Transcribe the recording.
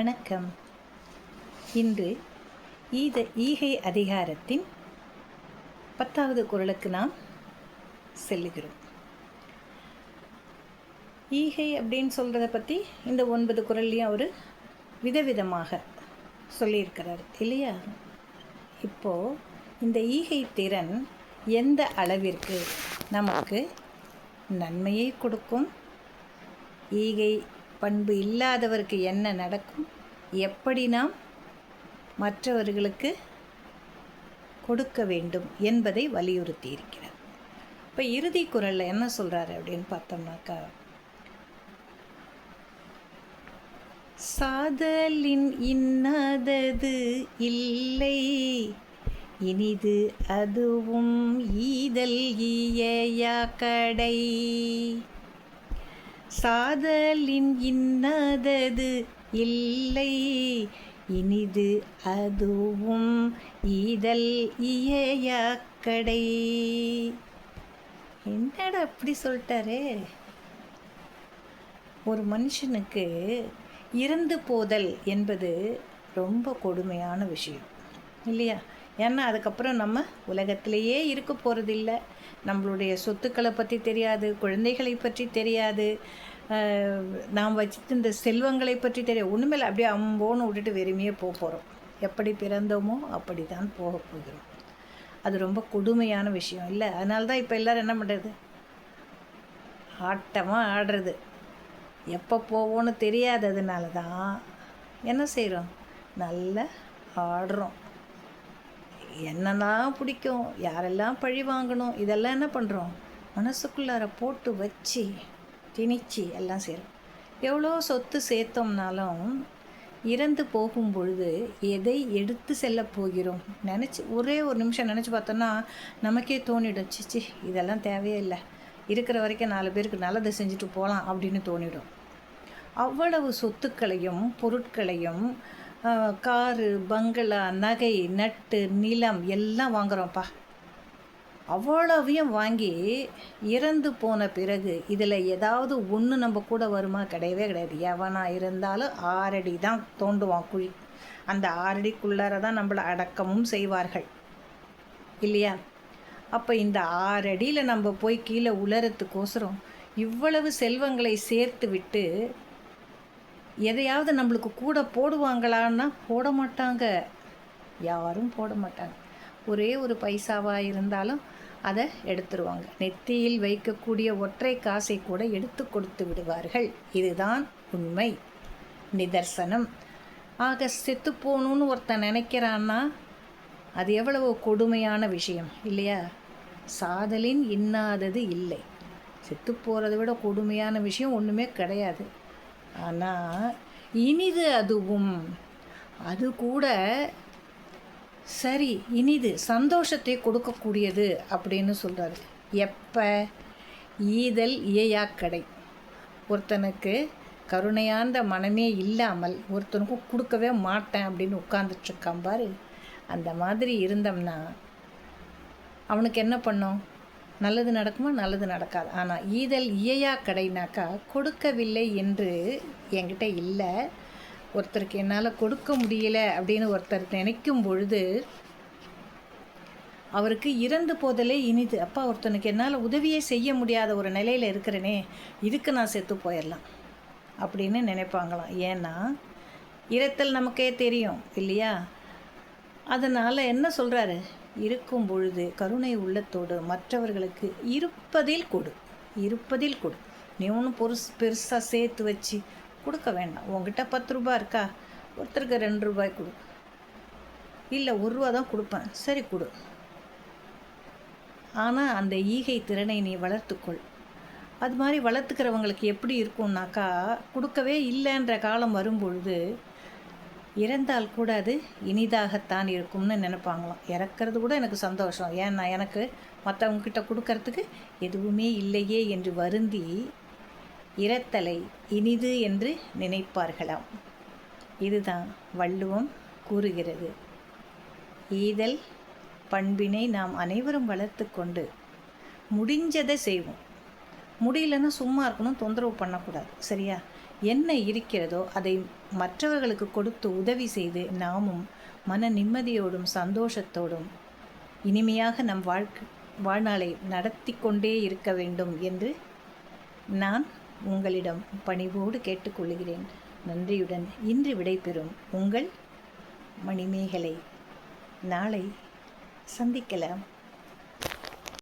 வணக்கம். இன்று ஈகை அதிகாரத்தின் 10வது குறளுக்கு நாம் செல்லுகிறோம். ஈகை அப்படின்னு சொல்கிறத பற்றி இந்த 9 குறள்லையும் அவர் விதவிதமாக சொல்லியிருக்கிறார் இல்லையா? இப்போது இந்த ஈகை திறன் எந்த அளவிற்கு நமக்கு நன்மையை கொடுக்கும், ஈகை பண்பு இல்லாதவருக்கு என்ன நடக்கும், எப்படி நாம் மற்றவர்களுக்கு கொடுக்க வேண்டும் என்பதை வலியுறுத்தி இருக்கிறார். இப்போ இறுதி குறளில் என்ன சொல்கிறாரு அப்படின்னு பார்த்தோம்னாக்கா, சாதலின் இன்னாதது இல்லை, இனிது அதுவும் ஈதல் ஈயா கடை. சாதலின் இன்னாதது இல்லை, இனிது அதுவும் ஈதல் ஈயா கடை. என்னடா அப்படி சொல்லிட்டாரே? ஒரு மனுஷனுக்கு இறந்து போதல் என்பது ரொம்ப கொடுமையான விஷயம் இல்லையா? ஏன்னா அதுக்கப்புறம் நம்ம உலகத்திலேயே இருக்க போகிறதில்ல. நம்மளுடைய சொத்துக்களை பற்றி தெரியாது, குழந்தைகளை பற்றி தெரியாது, நாம் வச்சுட்டு இந்த செல்வங்களை பற்றி தெரியாது, ஒன்றுமேல அப்படியே அம்போன்னு விட்டுட்டு வெறுமையே போகிறோம். எப்படி பிறந்தோமோ அப்படி தான் போக போகிறோம். அது ரொம்ப கொடுமையான விஷயம் இல்லை? அதனால தான் இப்போ எல்லோரும் என்ன பண்ணுறது, ஆட்டமாக ஆடுறது. எப்போ போவோன்னு தெரியாததுனால தான் என்ன செய்கிறோம், நல்லா ஆடுறோம். என்னெல்லாம் பிடிக்கும், யாரெல்லாம் பழி வாங்கணும், இதெல்லாம் என்ன பண்ணுறோம், மனசுக்குள்ளார போட்டு வச்சு திணிச்சு எல்லாம் செய்கிறோம். எவ்வளோ சொத்து சேர்த்தோம்னாலும் இறந்து போகும் பொழுது எதை எடுத்து செல்ல போகிறோம் நினச்சி ஒரே ஒரு நிமிஷம் நினச்சி பார்த்தோன்னா நமக்கே தோணிடும், சிச்சி இதெல்லாம் தேவையே இல்லை, இருக்கிற வரைக்கும் 4 பேருக்கு நல்லதை செஞ்சுட்டு போகலாம் அப்படின்னு தோணிடும். அவ்வளவு சொத்துக்களையும் பொருட்களையும், காரு, பங்களா, நகை, நட்டு, நிலம் எல்லாம் வாங்குகிறோம்ப்பா. அவ்வளவையும் வாங்கி இறந்து போன பிறகு இதில் ஏதாவது ஒன்று நம்ம கூட வருமா? கிடையவே கிடையாது. எவனாக இருந்தாலும் 6 அடி தான் தோண்டுவான் குழி. அந்த 6 அடிக்குள்ளார தான் நம்மளை அடக்கமும் செய்வார்கள் இல்லையா? அப்போ இந்த 6 அடியில் நம்ம போய் கீழே உலரத்துக்கோசரம் இவ்வளவு செல்வங்களை சேர்த்து விட்டு எதையாவது நம்மளுக்கு கூட போடுவாங்களான்னா போட மாட்டாங்க, யாரும் போட மாட்டாங்க. ஒரே ஒரு பைசாவாக இருந்தாலும் அதை எடுத்துருவாங்க. நெத்தியில் வைக்கக்கூடிய ஒற்றை காசை கூட எடுத்து கொடுத்து விடுவார்கள். இதுதான் உண்மை, நிதர்சனம். ஆக செத்து போகணுன்னு ஒருத்தன் நினைக்கிறான்னா அது எவ்வளவு கொடுமையான விஷயம் இல்லையா? சாதலின் இன்னாதது இல்லை, செத்து போகிறத விட கொடுமையான விஷயம் ஒன்றுமே கிடையாது. ஆனால் இனிது அதுவும், அது கூட சரி இனிது சந்தோஷத்தை கொடுக்கக்கூடியது அப்படின்னு சொல்கிறாரு. எப்போ? ஈதல் ஈயா கடை. ஒருத்தனுக்கு கருணையார்ந்த மனமே இல்லாமல் ஒருத்தனுக்கும் கொடுக்கவே மாட்டேன் அப்படின்னு உட்கார்ந்துட்டுருக்கான் பாரு, அந்த மாதிரி இருந்தோம்னா அவனுக்கு என்ன பண்ணும்? நல்லது நடக்குமா? நல்லது நடக்காது. ஆனால் ஈதல் ஈயா கடைனாக்கா கொடுக்கவில்லை என்று என்கிட்ட இல்லை, ஒருத்தருக்கு என்னால் கொடுக்க முடியலை அப்படின்னு ஒருத்தர் நினைக்கும் பொழுது அவருக்கு இறந்து போதலே இனிது. அப்பா, ஒருத்தனுக்கு என்னால் உதவியே செய்ய முடியாத ஒரு நிலையில் இருக்கிறேனே, இதுக்கு நான் செத்து போயிடலாம் அப்படின்னு நினைப்பாங்களாம். ஏன்னா இறத்தல் நமக்கே தெரியும் இல்லையா? அதனால் என்ன சொல்கிறாரு, இருக்கும் பொழுது கருணை உள்ளத்தோடு மற்றவர்களுக்கு இருப்பதில் கொடு, இருப்பதில் கொடு. நீ ஒன்றும் பெருசாக சேர்த்து வச்சு கொடுக்க வேண்டாம். உங்ககிட்ட 10 ரூபா இருக்கா, ஒருத்தருக்கு 2 ரூபாய் கொடு. இல்லை 1 ரூபா தான் கொடுப்பேன், சரி கொடு. ஆனால் அந்த ஈகை திறனை நீ வளர்த்துக்கொள். அது மாதிரி வளர்த்துக்கிறவங்களுக்கு எப்படி இருக்கும்னாக்கா, கொடுக்கவே இல்லைன்ற காலம் வரும்பொழுது இறந்தால் கூட அது இனிதாகத்தான் இருக்கும்னு நினைப்பாங்களாம். இறக்கிறது கூட எனக்கு சந்தோஷம், ஏன்னா எனக்கு மற்றவங்கக்கிட்ட கொடுக்கறதுக்கு எதுவுமே இல்லையே என்று வருந்தி இறத்தலை இனிது என்று நினைப்பார்களாம். இதுதான் வள்ளுவம் கூறுகிறது. ஈதல் பண்பினை நாம் அனைவரும் வளர்த்து கொண்டு முடிஞ்சதை செய்வோம். முடியலன்னா சும்மா இருக்கணும், தொந்தரவு பண்ணக்கூடாது. சரியா? என்ன இருக்கிறதோ அதை மற்றவர்களுக்கு கொடுத்து உதவி செய்து நாமும் மன நிம்மதியோடும் சந்தோஷத்தோடும் இனிமையாக நம் வாழ்நாளை நடத்தி கொண்டே இருக்க வேண்டும் என்று நான் உங்களிடம் பணிவோடு கேட்டுக்கொள்கிறேன். நன்றியுடன் இன்று விடைபெறும் உங்கள் மணிமேகலை. நாளை சந்திக்கலாம்.